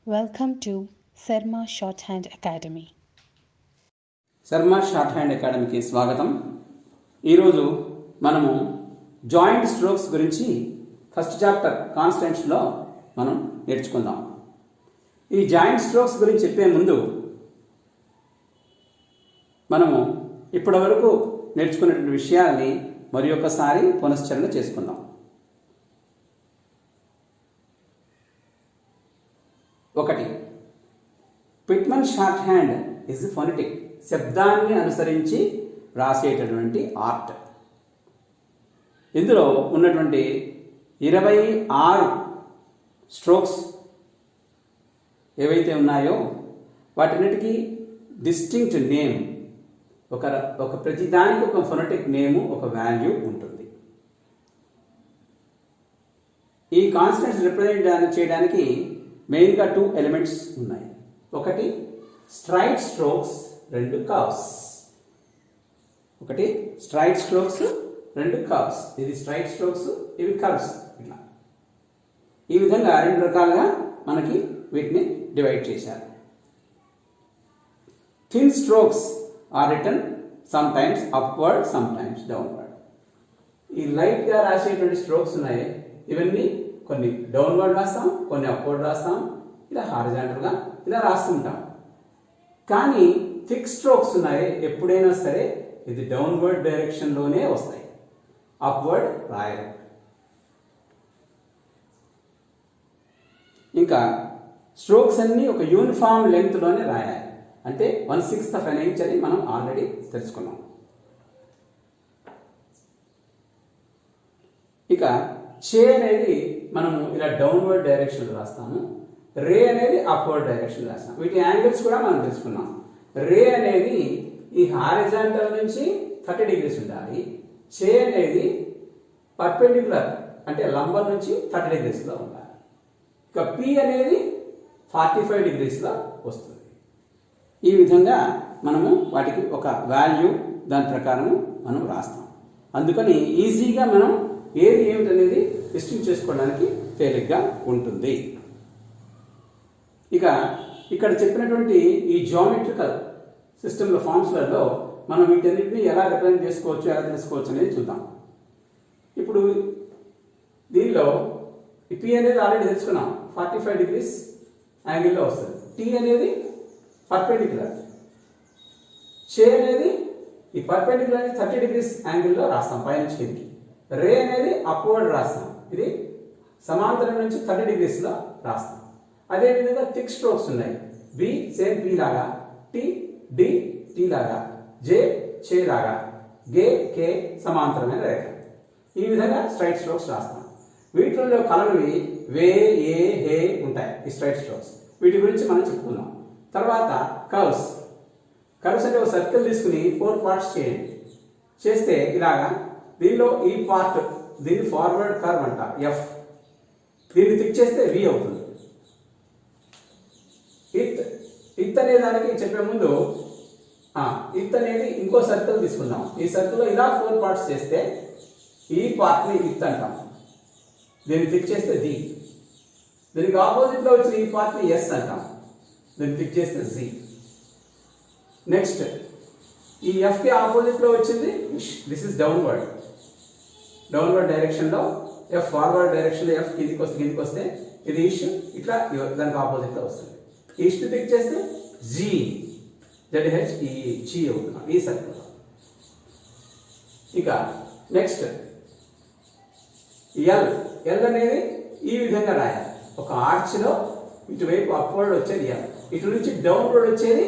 Welcome to Sarma Shorthand Academy. Sarma shorthand అకాడమీకి స్వాగతం. ఈరోజు మనము జాయింట్ స్ట్రోక్స్ గురించి ఫస్ట్ చాప్టర్ కాన్స్టెంట్స్లో మనం నేర్చుకుందాం. ఈ జాయింట్ స్ట్రోక్స్ గురించి చెప్పే ముందు మనము ఇప్పటివరకు నేర్చుకున్నటువంటి విషయాల్ని మరి ఒకసారి పునశ్చరణ చేసుకుందాం. ఒకటి, పిట్మన్ షార్ట్ హ్యాండ్ ఇస్ ఫొనెటిక్, శబ్దాన్ని అనుసరించి రాసేటటువంటి ఆర్ట్. ఇందులో ఉన్నటువంటి 26 స్ట్రోక్స్ ఏవైతే ఉన్నాయో వాటన్నిటికీ డిస్టింక్ట్ నేమ్, ఒక ప్రతిదానికి ఒక ఫొనెటిక్ నేము, ఒక వాల్యూ ఉంటుంది. ఈ కాన్స్టెంట్స్ రిప్రజెంట్ చేయడానికి మెయిన్గా 2 ఎలిమెంట్స్ ఉన్నాయి. ఒకటి స్ట్రైట్ స్ట్రోక్స్, 2 కర్వ్స్. ఒకటి స్ట్రైట్ స్ట్రోక్స్, 2 కర్వ్స్. ఇది స్ట్రైట్ స్ట్రోక్స్, ఇవి కర్వ్స్. ఇట్లా ఈ విధంగా 2 రకాలుగా మనకి వీటిని డివైడ్ చేశారు. Thin strokes are written sometimes upward, sometimes downward. ఈ లైట్గా రాసేటువంటి స్ట్రోక్స్ ఉన్నాయి, ఇవన్నీ కొన్ని డౌన్వర్డ్ రాస్తాం, కొన్ని అప్వర్డ్ రాస్తాం, ఇలా హారిజాంటల్గా ఇలా రాస్తుంటాం. కానీ థిక్ స్ట్రోక్స్ ఉన్నాయి, ఎప్పుడైనా సరే ఇది డౌన్వర్డ్ డైరెక్షన్లోనే వస్తాయి, అప్వర్డ్ రాయరు. ఇంకా స్ట్రోక్స్ అన్నీ ఒక యూనిఫామ్ లెంగ్త్లోనే రాయాలి. అంటే 1/6 ఆఫ్ an inch అని మనం ఆల్రెడీ తెలుసుకున్నాం. ఇక చే అనేది మనము ఇలా డౌన్వర్డ్ డైరెక్షన్ రాస్తాము, రే అనేది అప్వర్డ్ డైరెక్షన్ రాస్తాం. వీటి యాంగిల్స్ కూడా మనం తెలుసుకున్నాం. రే అనేది ఈ హారిజాంటల్ నుంచి 30 degrees ఉండాలి. చే అనేది పర్పెండిక్యులర్ అంటే లంబర్ నుంచి 30 degreesలో ఉండాలి. ఇక పి అనేది 45 degreesలో వస్తుంది. ఈ విధంగా మనము వాటికి ఒక వాల్యూ దాని ప్రకారము మనం రాస్తాం. అందుకని ఈజీగా మనం ఏది ఏమిటనేది డిస్టింగ్ చేసుకోవడానికి తేలిగ్గా ఉంటుంది. ఇక ఇక్కడ చెప్పినటువంటి ఈ జియోమెట్రికల్ సిస్టంలో ఫార్మ్స్లలో మనం వీటన్నిటిని ఎలా రిప్రజెంట్ చేసుకోవచ్చు, ఎలా తెలుసుకోవచ్చు అనేది చూద్దాం. ఇప్పుడు దీనిలో ఈ పి అనేది ఆల్రెడీ తెలుసుకున్నాం, 45 degrees యాంగిల్లో వస్తుంది. టీ అనేది పర్పెండిక్యులర్, చే అనేది ఈ పర్పెండిక్యులర్ అనేది 30 degrees యాంగిల్లో రాస్తాం పైనుంచి కిందికి. రే అనేది అప్వర్డ్ రాస్తాం, ఇది సమాంతరం నుంచి 30 degreesలో రాస్తాం. అదేవిధంగా థిక్ స్ట్రోక్స్ ఉన్నాయి. బి సేమ్ పి లాగా, టి డి టి లాగా, జే చే లాగా, గే కే సమాంతరమైన రేఖ. ఈ విధంగా స్ట్రైట్ స్ట్రోక్స్ రాస్తాం. వీటిల్లో కలర్వి వే ఏ హే ఉంటాయి ఈ స్ట్రైట్ స్ట్రోక్స్. వీటి గురించి మనం చెప్పుకుందాం. తర్వాత కర్వ్స్. కర్వ్స్ అంటే ఒక సర్కిల్ తీసుకుని 4 parts చేయండి. చేస్తే ఇలాగా దీనిలో ఈ పార్ట్, దీన్ని ఫార్వర్డ్ కర్వ్ అంట, ఎఫ్. దీన్ని థిక్ చేస్తే వి అవుతుంది. ఇత్ అనే దానికి చెప్పే ముందు ఇత్ అనేది ఇంకో సర్కిల్ తీసుకుందాం. ఈ సర్కిల్లో ఇలా 4 parts చేస్తే ఈ పార్ట్ని ఇత్ అంటాం. దీన్ని థిక్ చేస్తే ది. దీనికి ఆపోజిట్లో వచ్చిన ఈ పార్ట్ని ఎస్ అంటాం. దీన్ని థిక్ చేస్తే జి. నెక్స్ట్ ఈ ఎఫ్కి ఆపోజిట్లో వచ్చింది దిస్ ఇస్ డౌన్వర్డ్. డౌన్వర్డ్ డైరెక్షన్లో ఎఫ్, ఫార్వర్డ్ డైరెక్షన్లో ఎఫ్ కిందికి వస్తే ఇది ఇష్, ఇట్లా దానికి ఆపోజిట్లో వస్తుంది. ఈస్ట్ థిక్ చేస్తే జీ, ZH ఈ జీ అవుతున్నాం ఈ సర్కిల్. ఇక నెక్స్ట్ ఎల్ అనేది ఈ విధంగా రాయాలి. ఒక ఆర్చ్లో ఇటువైపు అప్వర్డ్ వచ్చేది ఎల్, ఇటు నుంచి డౌన్వర్డ్ వచ్చేది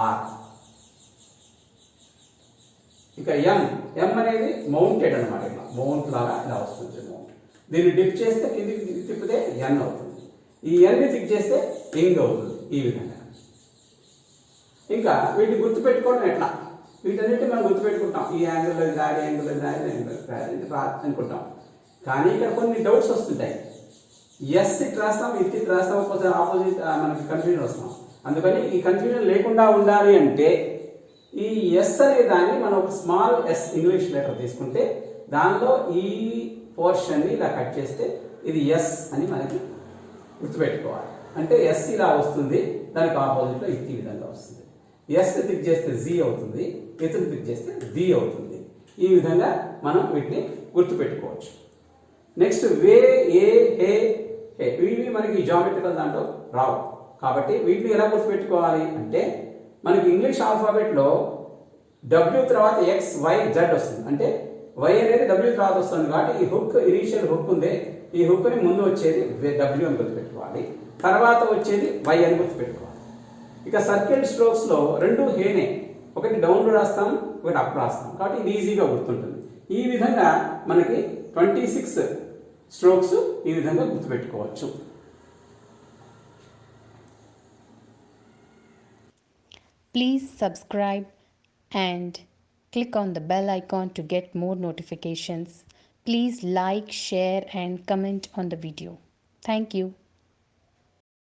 ఆర్. ఇక ఎం అనేది మౌంటెడ్ అనమాట, ఇట్లా మౌంట్ లాగా ఇలా వస్తుంది మౌంట్. దీన్ని డిప్ చేస్తే కిందికి తిప్పితే ఎన్ అవుతుంది. ఈ ఎన్ని థిక్ చేస్తే ఇంగ్ అవుతుంది. ఈ విధంగా ఇంకా వీటిని గుర్తుపెట్టుకోవడం ఎట్లా, వీటన్నిటి మనం గుర్తుపెట్టుకుంటాం. ఈ యాంగిల్లో రాయాలి, యాంగిల్లో రాయాలి, యాంగిల్లో రాయాలి అనుకుంటాం. కానీ ఇక్కడ కొన్ని డౌట్స్ వస్తుంటాయి. ఎస్ ఇట్ రాస్తాం, ఇది రాస్తాం, ఒక్కోసారి ఆపోజిట్ మనకి కన్ఫ్యూజన్ వస్తాం. అందుకని ఈ కన్ఫ్యూజన్ లేకుండా ఉండాలి అంటే ఈ ఎస్ అనే దాన్ని మనం ఒక స్మాల్ ఎస్ ఇంగ్లీష్ లెటర్ తీసుకుంటే దానిలో ఈ పోర్షన్ని ఇలా కట్ చేస్తే ఇది ఎస్ అని మనకి గుర్తుపెట్టుకోవాలి. అంటే ఎస్ ఇలా వస్తుంది, దానికి ఆపోజిట్లో ఇది ఈ విధంగా వస్తుంది. ఎస్ క్లిక్ చేస్తే జీ అవుతుంది, ఇతను క్లిక్ చేస్తే ది అవుతుంది. ఈ విధంగా మనం వీటిని గుర్తుపెట్టుకోవచ్చు. నెక్స్ట్ వే, ఏ, హే, హే ఇవి మనకి జామెట్రికల్ దాంట్లో రావు. కాబట్టి వీటిని ఎలా గుర్తుపెట్టుకోవాలి అంటే మనకి ఇంగ్లీష్ ఆల్ఫాబెట్లో డబ్ల్యూ తర్వాత ఎక్స్, వై, జెడ్ వస్తుంది. అంటే వై అనేది డబ్ల్యూ తర్వాత వస్తుంది కాబట్టి ఈ హుక్ ఇనీషియల్ హుక్ ఉంది, ఈ హుక్ని ముందు వచ్చేది డబ్ల్యూ అని గుర్తుపెట్టుకోవాలి, తర్వాత వచ్చేది వై అని గుర్తుపెట్టుకోవాలి. ఇక సర్కిల్ స్ట్రోక్స్ లో రెండు హేనే, ఒకటి డౌన్ రాస్తాం, ఒకటి అప్ రాస్తాం, కాబట్టి ఇది ఈజీగా గుర్తుంటుంది. ఈ విధంగా మనకి 26 స్ట్రోక్స్ ఈ విధంగా గుర్తుపెట్టుకోవచ్చు. Please subscribe and click on the bell icon to get more notifications. Please like, share and comment on the video. Thank you.